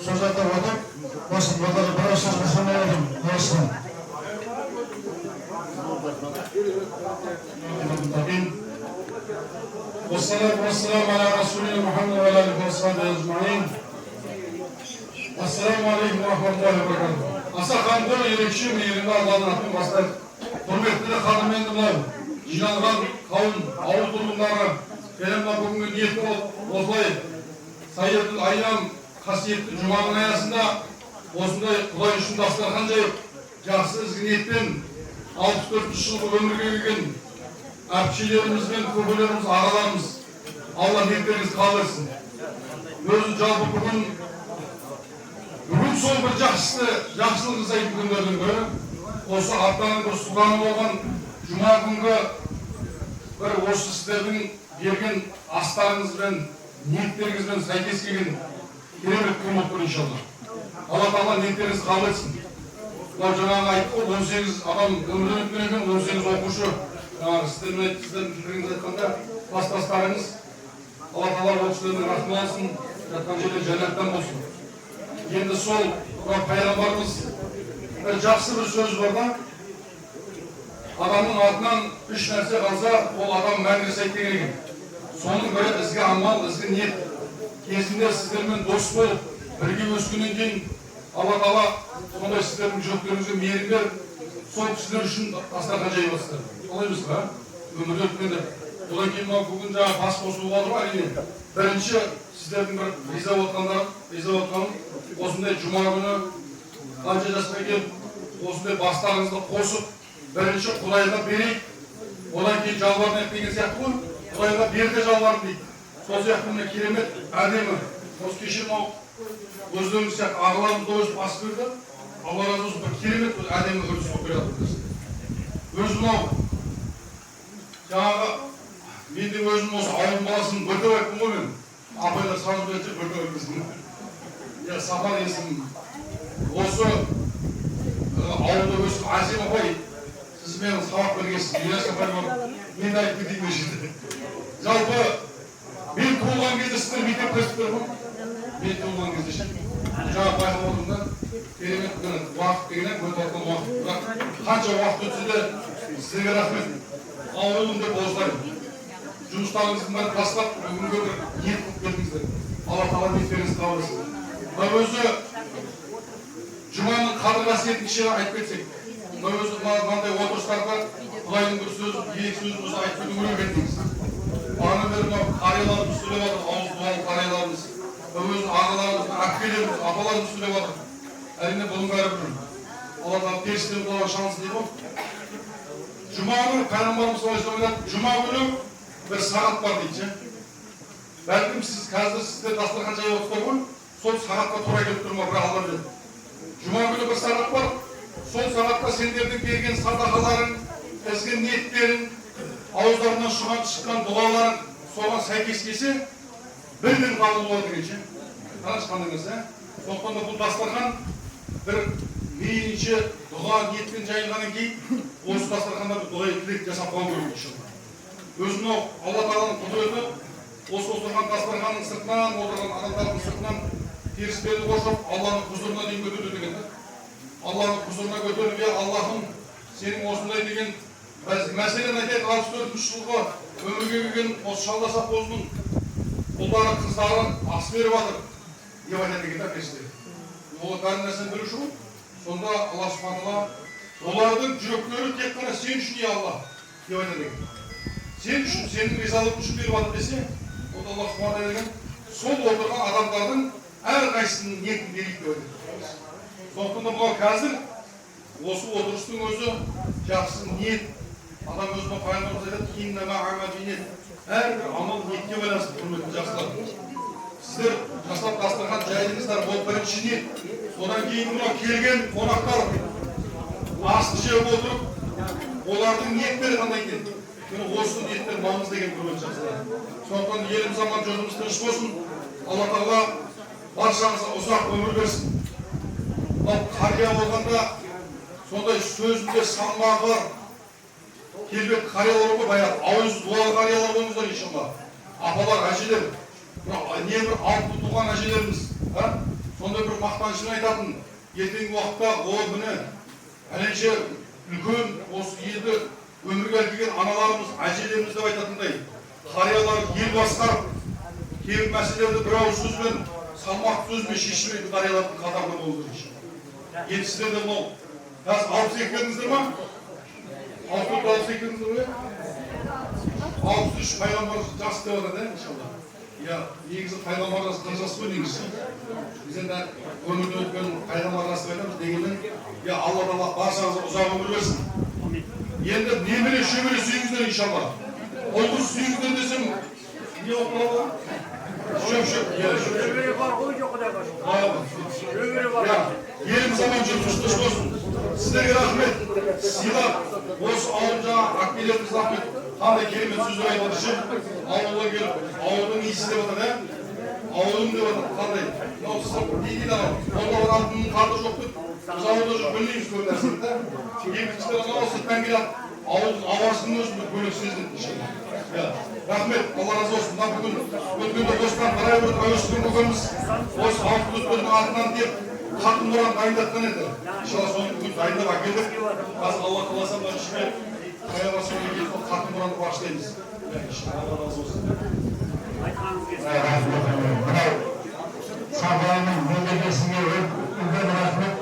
söz ayda vardım. Nasıl bakarı biraz söz muhtemelen oldum. Nasıl? والصلاة والسلام على رسولنا محمد وعلى آله وصحبه أجمعين. Assalamu alaikum ve rahmetullahi ve berekatuhu. Asa kanlı elekşi yerinde Allah'ın rahmetine baslar. Hürmetli hanım endimler, жиналған қауым, ауыл тұрғындары, келемді бүгінгі ниет осылай Сайетіл Айям қасиетті жұманың аясында осындай Құдай үшін дастархан жайып, жақсы ізгі ниетпен 64 жылғы өмірге келген әпшелеріміз бен көкелеріміз, ағаларымыз, Алла ниеттеріңіз қалдырсын. Өзі жалпы бүгін сол бір жақсылық жасайтын күндердің бірі, осы аптаның бір сұлтаны болған жұма күнгі бір осы сіздердің берген астарыңызбен, ниеттеріңізбен сәйкес келген керемет күн болып тұр иншалла. Алла Тағала ниеттеріңізді қабыл етсін. Мынау жаңағы айтты ғой, 18 адам өмірден өткен екен, 18 оқушы. Сіздердің пікіріңізді айтқанда кластастарыңыз, Алла Тағала ол кісілердің рахмет алсын, жатқан жерде жәннаттан болсын. Енді сол пайғамбарымыз бір жақсы бір сөз бар да, адамның атынан 3 нәрсе қалса, ол адам мәңгілік сәйттеген екен. Соның бірі ізгі амал, ізгі ниет. Кезінде сіздермен дос болып, бірге өскеннен кейін Алла Тағала сондай сіздердің жүректеріңізге мейірім беріп, сол кісілер үшін дастархан жайып жатсыздар. Солай емес пе? Өмірде өткенде. Одан кейін бүгін жаңа бас қосуға отыр әрине. Бірінші сіздердің бір риза отқаным, осындай жұма күні қанша жасқа келіп, осындай бастарыңызды қосып, бірінші Құдайға берейік, одан кейін жалбарынайық деген сияқты ғой, Құдайға бер де жалбарын дейді. Сол сияқты міне керемет, әдемі. Осы кеше мынау өздеріңіз сияқты ағаларымыз да өз бас берді. Алла разы болсын, бір керемет әдемі үрдіс болып келе жатырмыз. Өз мынау жаңағы мен де өзім осы ауылдың баласын бөртіп айттым ғой мен. Апайлар сразу берді, бөртіп айттым. Сапар есім. Осы ауылда өсіп Асем апай, сіз менің сабақ бергенсіз, Ильяс апай бар, мен айтып кетейін өшеді. Жалпы, мен туылған кезде сіздер мектеп қосыптыр ғой. Мен туылған кезде ше. Жаңа байқап отырмын да, керемет уақыт дегеннен өте алған уақыт. Бірақ қанша уақыт өтсе де сіздерге рахмет. Ауылым деп осылай. Жұмыстарыңыздың бәрін тастап, бүгінгі бір ниет қылып келдіңіздер. Алла Тағала ниеттеріңізді қабыл етсін. Өзі жұманың қадір қасиетін кішкене айтып кетсек, өзі мынандай отырыстарда Құдайдың бір сөзі, ерек сөзін осы айтып кету керек едіңіз. Бағана бері мынау қарияларымыз сөйлеп жатыр, ауыз дуалы қарияларымыз, өзі ағаларымыз, әпкелеріміз, апаларымыз сөйлеп жатыр. Әрине бұның бәрі бір Алла Тағала періштенің құлағы шалсын дейді ғой. Жұма күні пайғамбарымыз солай сөйледі, жұма күні бір сағат бар дейді ше. Бәлкім сіз қазір сіздер дастархан жайып отырсыздар ғой, сол сағатқа тура келіп тұр ма, бір Алла біледі. Жұма күні бір сағат бар, сол сағатта сендердің берген садақаларың, ізгі ниеттерің, ауыздарынан шыққан дұғаларың соған сәйкес келсе, бірден қабыл болады деген ше. Қарашы қандай нәрсе. Сондықтан да бұл дастархан бір мейлінше дұға ниетпен жайылғаннан кейін, осы дастарханда бір дұға тілек жасап қойған керек иншалла. Өзі мынау Алла Тағаланың құдіреті, осы отырған дастарханның сыртынан, отырған адамдардың сыртынан періштелерді қоршап, Алланың құзырына дейін көтерді деген. Allah'ın huzuruna götürüp ya Allah'ım senin osындай деген мәселен айтайық 64 жылғы өмірге келген осы шалдаса қозының ұлдары қыздары ас беріп жатыр деп айтады екен да періште. Ол бәрі нәрсені білуші ғой. Сонда Алла Субхана олардың жүректері тек қана сен үшін я Алла деп айтады екен. Сен үшін, сенің ризалығың үшін беріп жатыр десе, ол Алла Субхана деген сол отырған адамдардың әрқайсысының ниетін берейік деп айтады. Сондықтан да мынау қазір осы отырыстың өзі жақсы ниет. Адам өзінің пайғамбарымыз айтады, әрбір амал ниетке байланысты, құрметті жақсылар. Сіздер жасап дастархан жайдыңыздар, ол бірінші ниет. Содан кейін мынау келген қонақтар асты жеп отырып, олардың ниеттері қандай екен? Осы ниеттер маңызды деген құрметті жақсылар. Сондықтан еліміз аман, жұртымыз тыныш болсын. Алла Тағала баршаңызға ұзақ өмір берсін. Қария болғанда сондай сөзінде салмағы келбет қариялар ғой, баяғы ауыз дуалы қариялар болыңыздар иншалла. Апалар, әжелер, небір алты туған әжелеріміз, сондай бір мақтанышын айтатын, ертеңгі уақытта ол міне әлемше үлкен осы елді өмірге әкелген аналарымыз, әжелеріміз деп айтатындай, қариялар ел басқарып, кейбір мәселелерді бір ауыз сөзбен, салмақты сөзбен шешілмейтін қариялардың қатарында болыңыздар иншалла. Енді сіздерде мынау қазір 62 дедіңіздер ма? 62 дедіңіздер ме? 63 пайғамбар жас деп отыр, иншалла. Я негізі пайғамбар жас 40 жас қой негізі. Біз енді өмірде өткен пайғамбар жас деп айтамыз дегенмен, я Алла Тағала баршаңызға ұзақ өмір берсін. Енді немере шөбере сүйіңіздер иншалла. Ұл-қыз сүйіңіздер десем, не болып қалады? Шөп-шөп. Шөбере бар ғой жоқ құдай бар. Шөбере бар. Еліміз аман, жұртымыз тыныш болсын. Сіздерге рахмет. Сыйлап, осы ауыл жаңа әкелеріміз рахмет. Қандай керемет сөздер айтып отыр. Ауылға келіп, ауылдың иісі деп отыр, ауылым деп отыр. Қандай? Мынау сырт не дейді анау? Олар алтынның қарты жоқ деп. Біз ауылда жүріп білмейміз көп нәрсені да. Екіншіден анау сырттан келіп, ауылдың ауасының өзін бір бөлек сезінді. Рахмет, Алла разы болсын. Мына бүгін өткенде осыдан қарай бір әуескен көкеміз осы ауыл өткеннің артынан деп қатын нұран дайындатқан еді. Иншалла соны бүгін дайындап әкелдік. Қазір Алла қаласа мына ішіне қаяға соны келіп қатын нұранды бағыштаймыз. Алла разы болсын. Мынау Сабаның мөлдекесіне үлкен рахмет.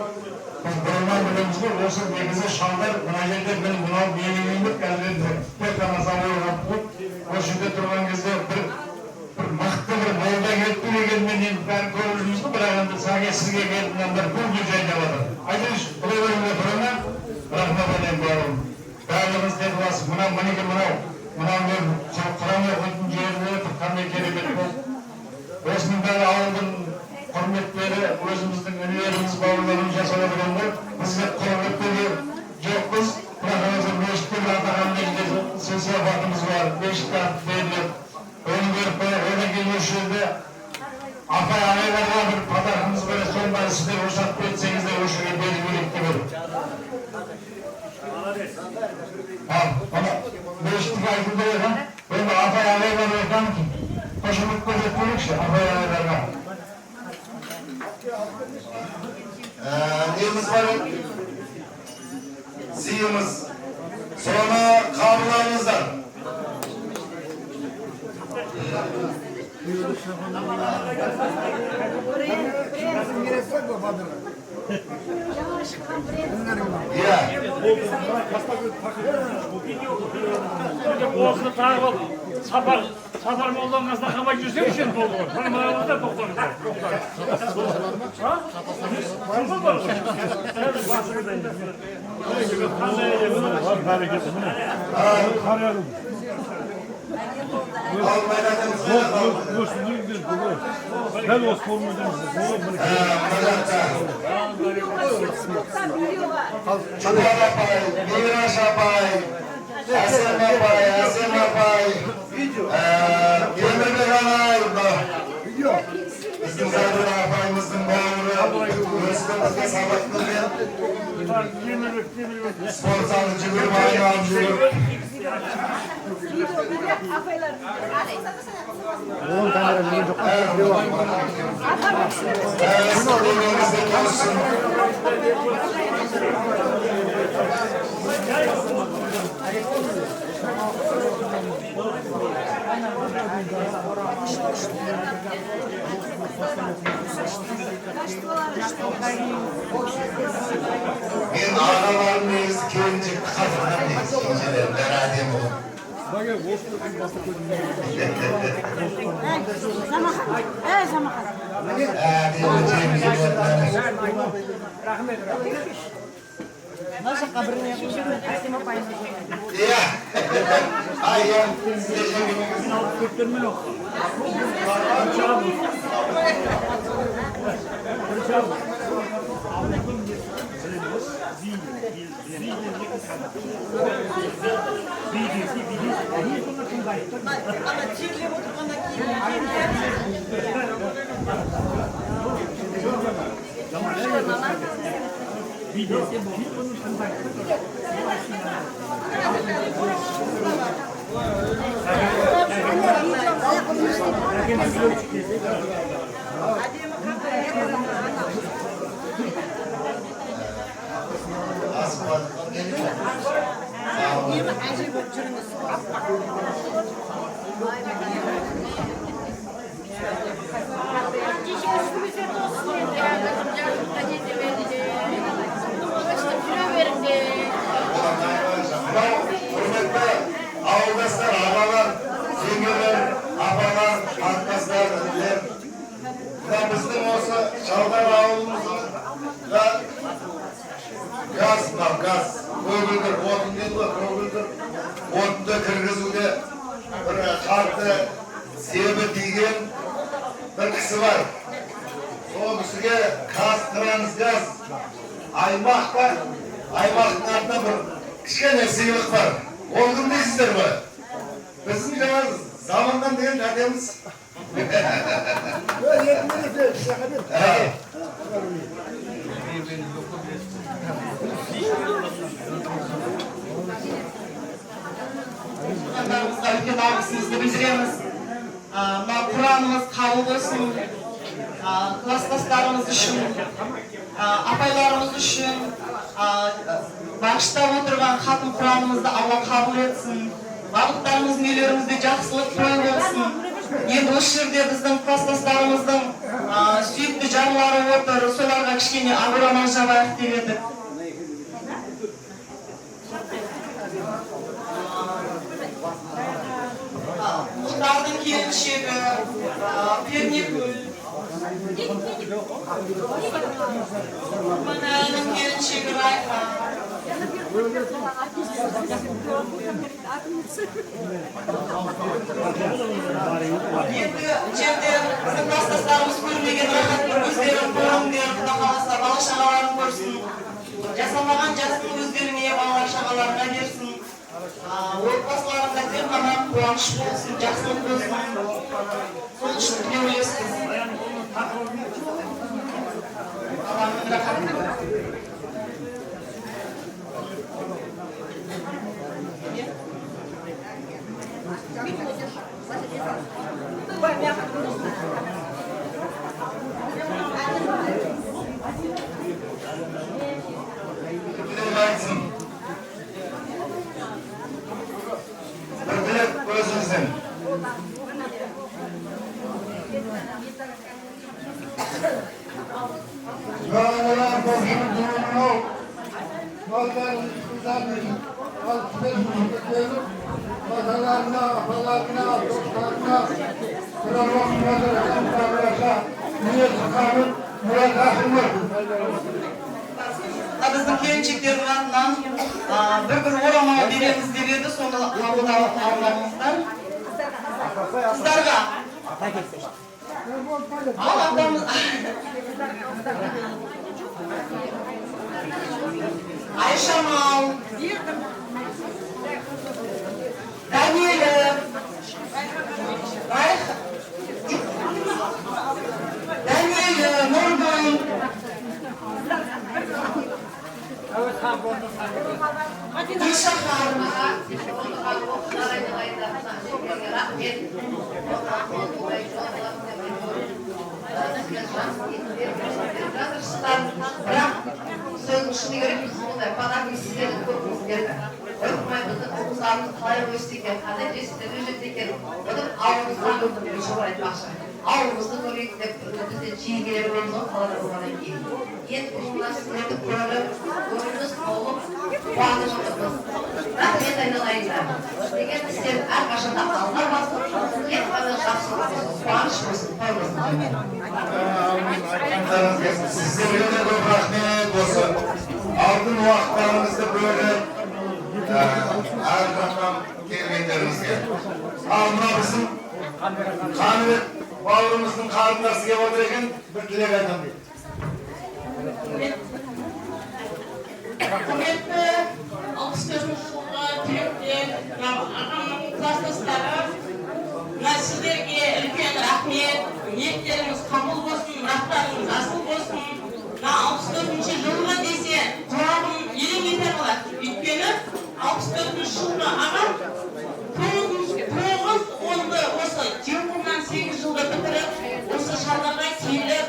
Біз бұрыннан білеміз ғой, осы негізі шалдар мына жерде мынау менің үйімдік әлемді тек қана сабайға қойып, осы жерде тұрған кезде бір мықты бір молда кетті дегенмен енді бәрі көріп бірақ енді сәге сізге келдімнен бір бұл гүл жайнап жатыр. Айтыңызшы, бұл бөлімде тұрына рахмет әлем бауырым. Барлығыңыз тек боласыз. Мінекей мынау Құран оқитын жеріне қандай керемет болды. Осының бәрі ауылдың құрметтері, өзіміздің өнеріміз, бауырларымыз жасап отырған ғой. Бізге құрметтері жоқпыз. Бірақ өзі мешіттерді атаған кезде сый-сияпатымыз бар. Мешітті атып беріліп, оны көріп қойып, одан кейін осы жерде апай-ағайларға бір подарқымыз бар. Соның бәрі сіздер рұқсат берсеңіздер осы жерге беру керек деп едім. Мешітті айтылды ғой, енді апай-ағайлар оқыған қошемет көрсетпейікші апай-ағайларға. Неміз бар сыйымыз, соны қабылдаңыздар. Осыны тағып ал, сапар молдан қасына қамай жүрсек үшін болды ғой. Танымағымызда тоқтаңыздар. Дәл осы формада Шұбар апай, Мираш апай, Әсем апай, Емірбек ағай, біздің Зайдыр апайымыздың бауыры, өзімізге сабақ берген, спорт залы жүгіріп айналып жүріп. Сіздеріңізде болсын. Men ağalarım negizі келіншекті қазірген негізі кенжелерім бәрі әдемі ғой. Әдемі жеңгелерім. Iya. Ayah, Ağabeyler, ağalar, yengeler, abalar, arkadaşlar, ünlüler. Ve bizim olsa Çaldar ağabeyimizin ve gaz var, gaz. Köygüldür, odun değil mi? Köygüldür. Odunda kırgızıda bir kartı sebebi deygen bir kişi var. O kişiye gaz, trans gaz. Aymakta, aymaktın altında bir kişine sıyılık var. Olgun deysizler mi? Bizim жаңа zamandan değil adamız. Үлкен алғысымызды білдіреміз. Мына Құранымыз қабыл болсын. Класстастарымыз үшін, апайларымыз үшін бағыштап отырған хатым Құранымызды Алла қабыл етсін. Барлықтарымыздың үйлерімізде жақсылық той болсын. Енді осы жерде біздің класстастарымыздың сүйікті жарлары отыр. Соларға кішкене абырой жабайық деп едік. Мұхтардың келіншегі Пернекүл, Манайының келіншегі Райхан. Енді жерде біздің класстастарымыз көрмеген рахаттың өздерін көріңдер, Құда қаласа бала шағаларын көрсін. Жасамаған жастың өздеріне балалар шағаларына берсін. Отбасыларында тек қана қуаныш болсын, жақсылық болсын. Сол үшін тілеулеспіз. Алланың рахматы. Bir dilek özünüzden. Yuvarlanan boşluk durumunu malların kızarmayın. Altıdır müşterilerin vatanlarına, afalarına, dostlarına, Kırılmaklarına, Kırılmaklarına, Niyet Kanun, Murat Akımır. Біздің келіншектердің атынан бір орама береміз деп еді, соны қабылдап алғанымыздан. Қыздарға. Ал атамыз. Айшамал. Данилі. Данилі, Нұргүл. Gülşahar. Бірақ сөздің шыны керек, қалай өсті екен, қандай жетістіктерге жетті екен, одан ауылымыздан бір жоба айтпақшы. Ауылымызды көрейік деп бізде жиі келер болдық ғой қалада болғаннан кейін. Енді мына сіздерді көріп, өміріміз толып, қуанып отырмыз. Рахмет айналайындар. Деген сіздер әрқашанда алға басып, тек қана жақсы болсын, қуаныш болсын, той болсын. Sizlerге de көп рахмет осы алтын уақыттарыңызды бөліп әрқашан келгендеріңізге. Ал мына біздің Қаныбек бауырымыздың қарындасы келіп отыр екен, бір тілек айтамын дейді. Құрметті 64-ші жылғы түлектер, ағамның кластастары, сіздерге үлкен рахмет, ниеттеріңіз қабыл болсын, мұраттарыңыз асыл болсын. 64-ші жылғы десе құлағым елең ете қалады. Өйткені 64-ші жылғы ағам 9-10-ды осы дипломнан 8 жылда бітіріп, осы шалдарға келіп,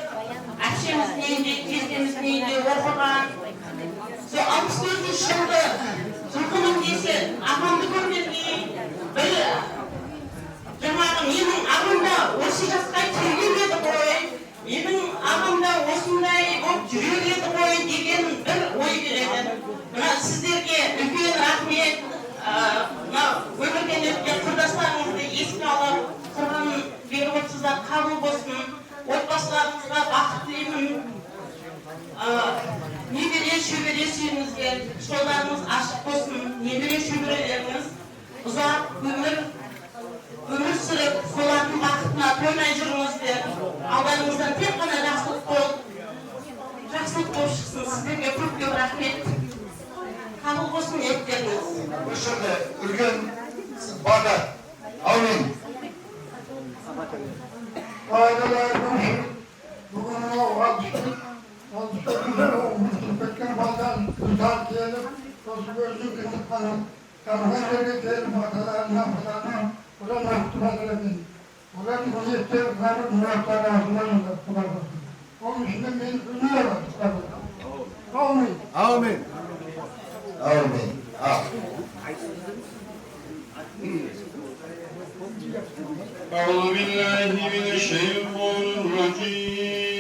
әпшеміздің үйінде, жездеміздің үйінде оқыған. Сол 64-ші жылғы жылқының десе ағамды көргенде бір жаңағы менің ағамда осы жасқа келген еді ғой, менің ағамда осындай болып жүрер еді ғой деген бір ой келеді. Мына сіздерге үлкен рахмет. Мына өмірден өткен құрдастарыңызды еске алып, құрбан беріп отырсыздар, қабыл болсын. Отбасыларыңызға бақыт тілеймін. Немере шөбере сүйіңіздер, жолдарыңыз ашық болсын. Немере шөберелеріңіз ұзақ өмір сүріп, солардың бақытына тоймай жүріңіздер. Алдарыңыздан тек қана жақсылық болып шықсын. Сіздерге көп рахмет. Қабыл болсын ниеттеріңіз. Осы жерде үлкен бата. Аумин. Бүгін кеткен балдан ұзақ келіп, осы өзі кетіп қалып, қарған жерге келіп, баталарына бұлан ақтыра келетін. Олардың ниеттері қарып, мұраттары артынан ұзақ құлар болсын. Оның ішінде мен үнер бар. Аумин. Аумин. Amin. أعوذ بالله من الشيطان الرجيم.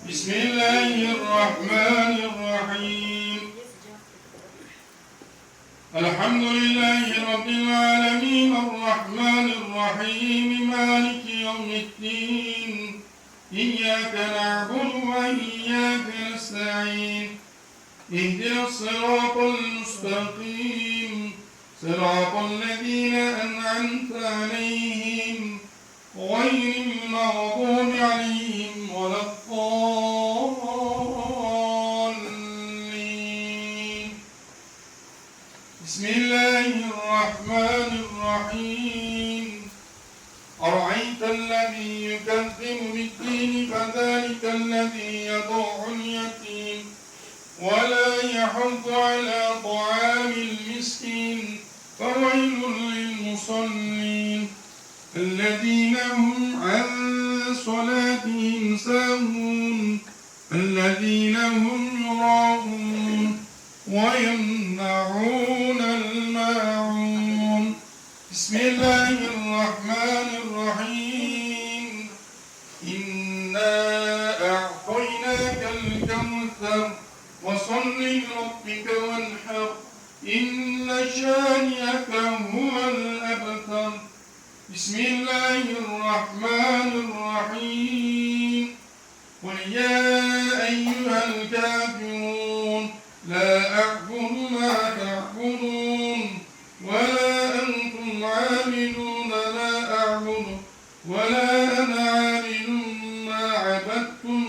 بسم الله الرحمن الرحيم. الحمد لله رب العالمين الرحمن الرحيم مالك يوم الدين. إياك نعبد وإياك نستعين. اهدنا الصراط المستقيم صراط الذين أنعمت عليهم غير المغضوب عليهم ولا الضالين. بسم الله الرحمن الرحيم. أرأيت الذي يكذب بالدين فذلك الذي يضع اليتيم ولا يحض على طعام المسكين فويل للمصلين الذين هم عن صلاتهم ساهون الذين هم يراءون ويمنعون الماعون. بسم الله الرحمن الرحيم. إنا أعطيناك الكوثر وصل لربك وانحر إن شانئك هو الأبتر. بسم الله الرحمن الرحيم. قل يا أيها الكافرون لا أعبد ما تعبدون ولا أنتم عابدون ما أعبد ولا أنا عابد ما عبدتم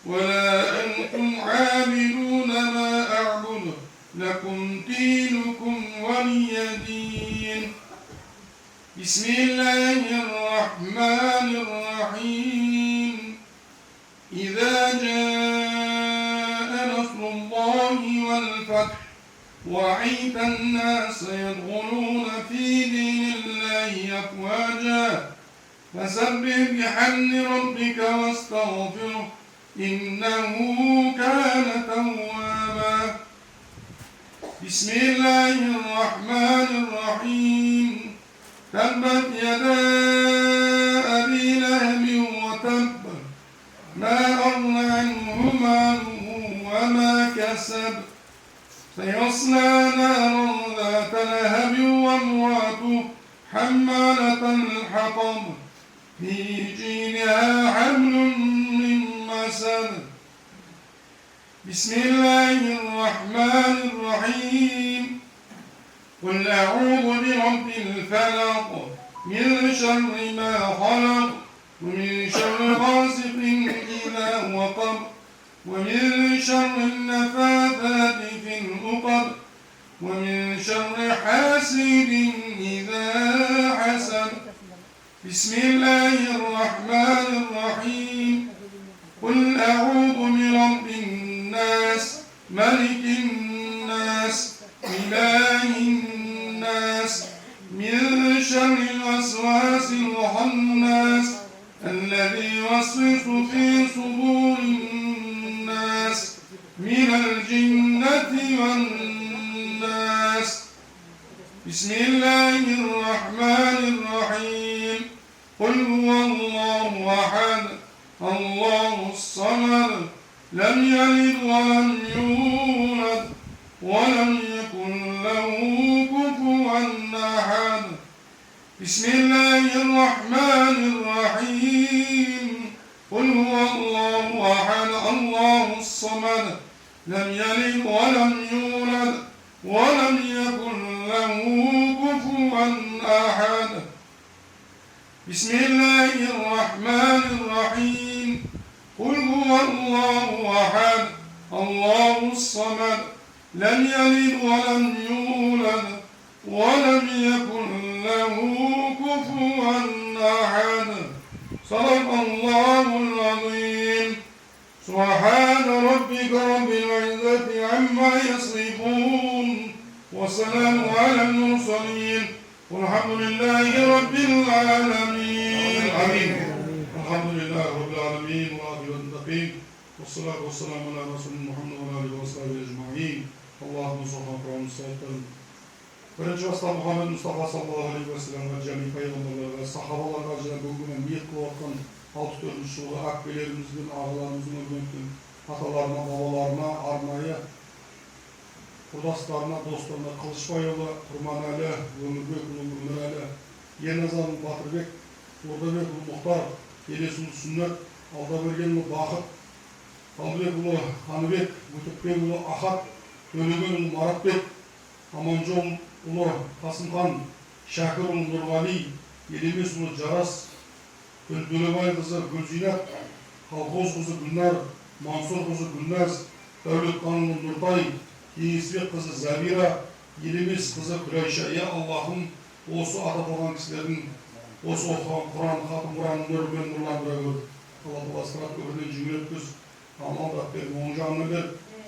ولا أنتم عابدون ما أعبد لكم دينكم ولي دين. بسم الله الرحمن الرحيم. إذا جاء نصر الله والفتح ورأيت الناس يدخلون في دين الله أفواجا فسبح بحمد ربك واستغفره إنه كان توابا. بسم الله الرحمن الرحيم تبت يدا أبي لهب وتب ما أغنى عنه ماله وما كسب سيصلى نارا ذات لهب وامرأته حمالة الحطب في جيدها حبل من مسد بسم الله الرحمن الرحيم قل أعوذ برب الفلق من شر ما خلق ومن شر غاسق إذا وقب ومن شر النفاثات في العقد ومن شر حاسد إذا حسد بسم الله الرحمن الرحيم قل أعوذ برب الناس ملك الناس إله الناس من شر الوسواس الخناس الذي يوسوس في صدور الناس من الجنة والناس بسم الله الرحمن الرحيم قل هو الله أحد الله الصمد لم يلد ولم يولد ولم يكن له كفوا أحد بسم الله الرحمن الرحيم قل هو الله أحد الله الصمد لم يلد ولم يولد ولم يكن له كفوا أحد بسم الله الرحمن الرحيم قل هو الله أحد الله الصمد لم يلد ولم يولد ولم يكن له كفوا أحد صدق الله العظيم سبحان ربك رب العزة عما يصفون وسلام على المرسلين والحمد لله رب العالمين آمين الحمد لله رب العالمين والعاقبة للمتقين والصلاة والسلام على رسول محمد وعلى آله وصحبه أجمعين اللهم صل وسلم Birinci Aslan Muhammed Mustafa sallallahu aleyhi ve sellem ve cemi peygamberler ve sahabalar aracına bugüne niyet kılarken 64. yılı akbelerimizin, ağalarımızın örgüntün, atalarına, babalarına, arnaya, kurdaslarına, dostlarına, Kılıçbayoğlu, Kurmanali, Ömürbek, Ömürali, Yenazan, Batırbek, Ordabek, Muhtar, Yelesul Sünnet, Aldabergen, Bakıt, Kalbek, Hanıbek, Mütübbek, Ahad, Ölügen, Maratbek, Amanjol, Kasımхан, Şakir, Nurgali, Yelimiz, Caras, Gülbülebay kızı Gülzinet, Halkoz kızı Gülnar, Mansur kızı Gülnaz, Devlet Kanlı Nurtay, Yenisbek kızı Zabira, Yelimiz kızı Kureyşe. Ya Allah'ım, osu adat olan kişilerin, osu okuyan Kur'an, Hatım Kur'an, Nurben, Nurlandır'a Allah bastırak öbürden cümlet kız, amal da ver, oncanını ver,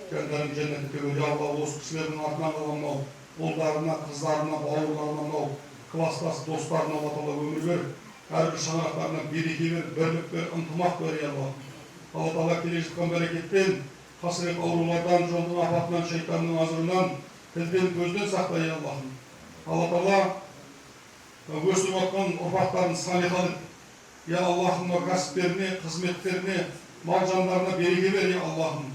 kendilerini cennete ver. Ya Allah, osu kişilerin ardına kalanma, oğullarına, kızlarına, bağırlarına, klastas, dostlarına Allah ömür ver. Her bir şanaklarına biriki ver, birlik ver, ıntımak ver ya Allah. Allah geliştikten bereketten, hasret avrulardan, yoldan, afatından, şeytanın azrından, tezden, gözden sakla ya Allah'ım. Allah göğsü bakman ufakların salihalık. Ya Allah'ım o gasplerini, hizmetlerini, mal canlarına bereke ver ya Allah'ım.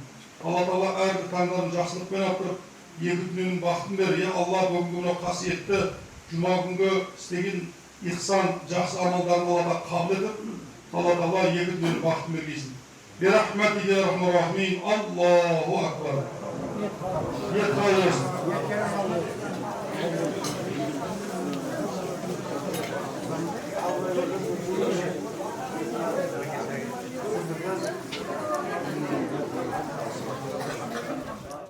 Allah her bir tanrıların жақсылық ben yaptırıp, екі дүниенің бақытын ver. Ya Allah bugün o kasiyetli, Cuma günü istеген ihsan, жақсы амалдарын Allah'a kabul edip, Allah екі дүниенің бақытын vergeysin. Bi rahmetike ya Rahman Rahim. Allahu Akbar. Yetkiler olsun.